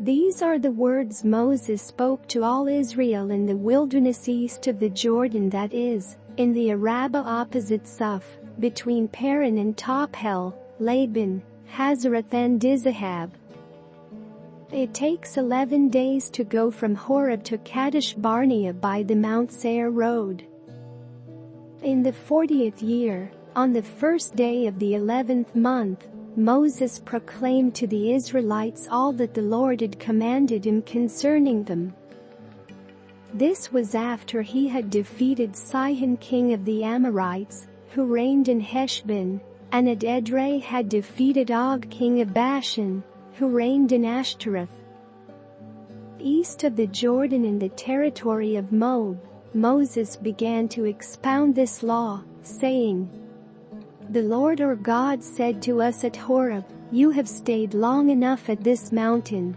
These are the words Moses spoke to all Israel in the wilderness east of the Jordan, that is, in the Arabah opposite Suph, between Paran and Tophel, Laban, Hazeroth and Dizahab. It takes 11 days to go from Horeb to Kadesh Barnea by the Mount Seir road. In the 40th year, on the first day of the 11th month, Moses proclaimed to the Israelites all that the Lord had commanded him concerning them. This was after he had defeated Sihon king of the Amorites, who reigned in Heshbon, and at Edrei had defeated Og king of Bashan, who reigned in Ashtaroth. East of the Jordan in the territory of Moab, Moses began to expound this law, saying, "The Lord our God said to us at Horeb, you have stayed long enough at this mountain.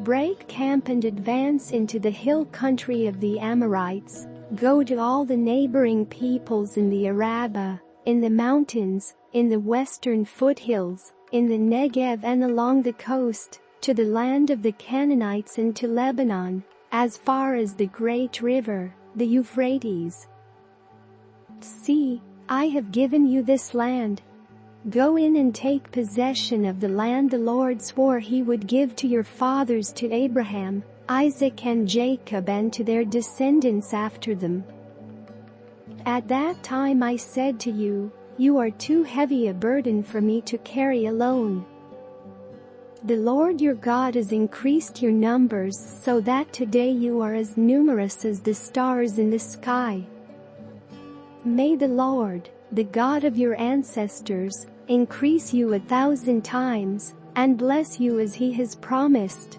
Break camp and advance into the hill country of the Amorites. Go to all the neighboring peoples in the Arabah, in the mountains, in the western foothills, in the Negev and along the coast, to the land of the Canaanites and to Lebanon, as far as the great river, the Euphrates. See, I have given you this land. Go in and take possession of the land the Lord swore he would give to your fathers, to Abraham, Isaac and Jacob, and to their descendants after them. At that time I said to you, you are too heavy a burden for me to carry alone. The Lord your God has increased your numbers so that today you are as numerous as the stars in the sky. May the Lord, the God of your ancestors, increase you 1,000 times, and bless you as he has promised.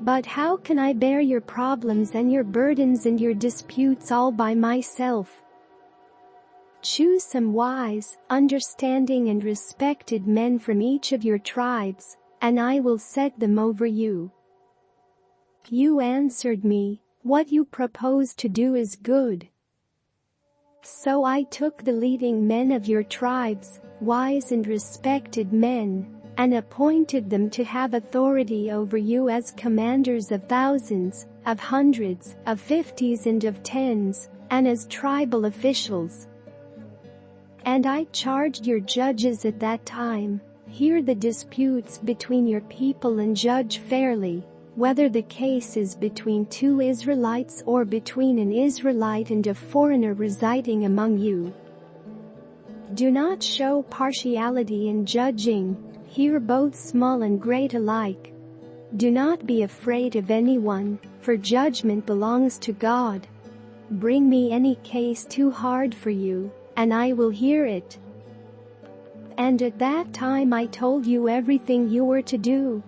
But how can I bear your problems and your burdens and your disputes all by myself? Choose some wise, understanding and respected men from each of your tribes, and I will set them over you." You answered me, "What you propose to do is good." So I took the leading men of your tribes, wise and respected men, and appointed them to have authority over you as commanders of thousands, of hundreds, of fifties and of tens, and as tribal officials. And I charged your judges at that time, hear the disputes between your people and judge fairly, whether the case is between two Israelites or between an Israelite and a foreigner residing among you. Do not show partiality in judging, hear both small and great alike. Do not be afraid of anyone, for judgment belongs to God. Bring me any case too hard for you, and I will hear it. And at that time I told you everything you were to do.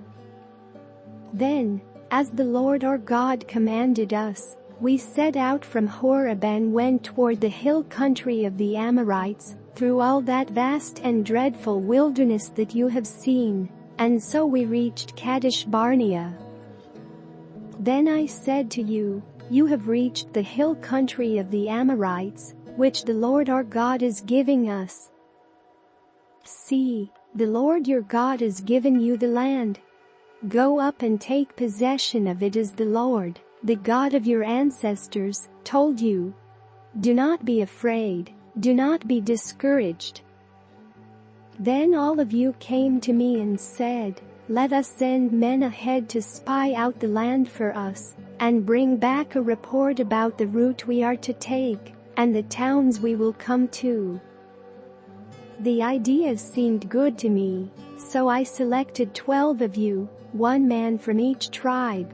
Then, as the Lord our God commanded us, we set out from Horeb and went toward the hill country of the Amorites, through all that vast and dreadful wilderness that you have seen, and so we reached Kadesh Barnea. Then I said to you, you have reached the hill country of the Amorites, which the Lord our God is giving us. See, the Lord your God has given you the land. Go up and take possession of it as the Lord, the God of your ancestors, told you. Do not be afraid, do not be discouraged. Then all of you came to me and said, let us send men ahead to spy out the land for us, and bring back a report about the route we are to take, and the towns we will come to. The idea seemed good to me, so I selected 12 of you, one man from each tribe.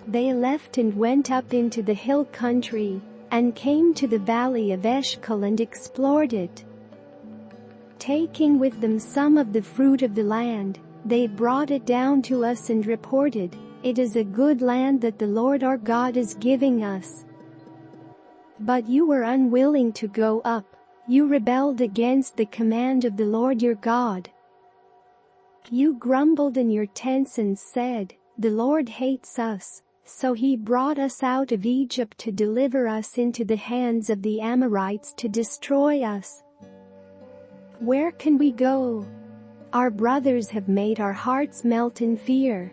They left and went up into the hill country, and came to the Valley of Eshkol and explored it. Taking with them some of the fruit of the land, they brought it down to us and reported, it is a good land that the Lord our God is giving us. But you were unwilling to go up, you rebelled against the command of the Lord your God. You grumbled in your tents and said, the Lord hates us, so he brought us out of Egypt to deliver us into the hands of the Amorites to destroy us. Where can we go? Our brothers have made our hearts melt in fear.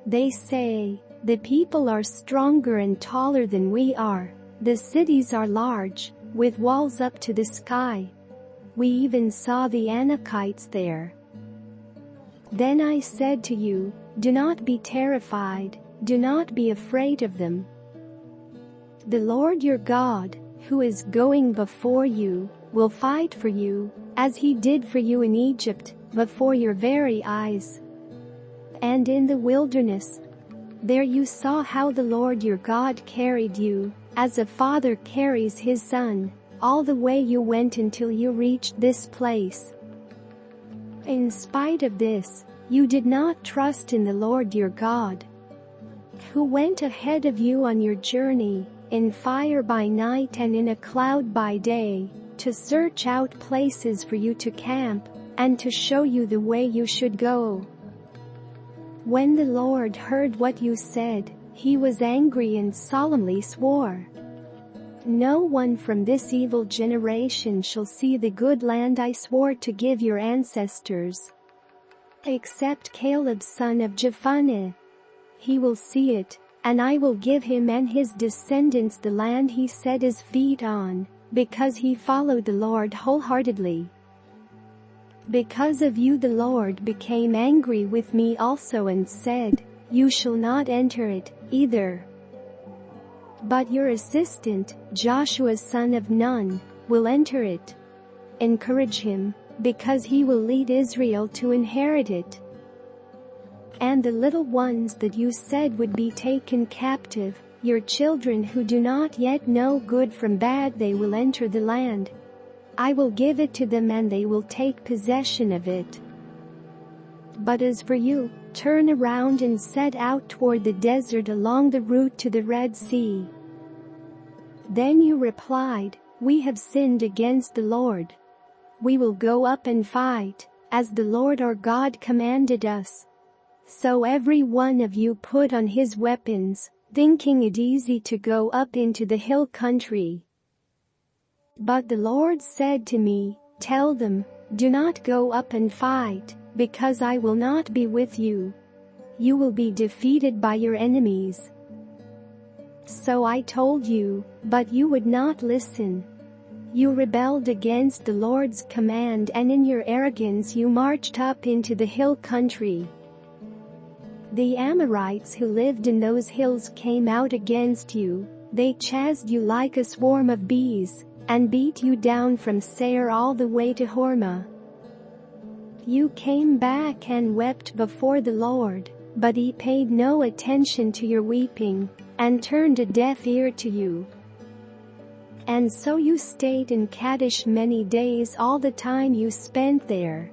They say, the people are stronger and taller than we are. The cities are large, with walls up to the sky. We even saw the Anakites there. Then I said to you, do not be terrified, do not be afraid of them. The Lord your God, who is going before you, will fight for you, as he did for you in Egypt, before your very eyes. And in the wilderness, there you saw how the Lord your God carried you, as a father carries his son, all the way you went until you reached this place. In spite of this, you did not trust in the Lord your God, who went ahead of you on your journey, in fire by night and in a cloud by day, to search out places for you to camp, and to show you the way you should go. When the Lord heard what you said, he was angry and solemnly swore, no one from this evil generation shall see the good land I swore to give your ancestors, except Caleb son of Jephunneh. He will see it, and I will give him and his descendants the land he set his feet on, because he followed the Lord wholeheartedly. Because of you the Lord became angry with me also and said, you shall not enter it, either. But your assistant, Joshua son of Nun, will enter it. Encourage him, because he will lead Israel to inherit it. And the little ones that you said would be taken captive, your children who do not yet know good from bad, they will enter the land. I will give it to them and they will take possession of it. But as for you, turn around and set out toward the desert along the route to the Red Sea. Then you replied, we have sinned against the Lord. We will go up and fight, as the Lord our God commanded us. So every one of you put on his weapons, thinking it easy to go up into the hill country. But the Lord said to me, tell them, do not go up and fight, because I will not be with you. You will be defeated by your enemies. So I told you, but you would not listen. You rebelled against the Lord's command, and in your arrogance you marched up into the hill country. The Amorites who lived in those hills came out against you. They chased you like a swarm of bees, and beat you down from Seir all the way to Hormah. You came back and wept before the Lord, but he paid no attention to your weeping, and turned a deaf ear to you. And so you stayed in Kadesh many days, all the time you spent there,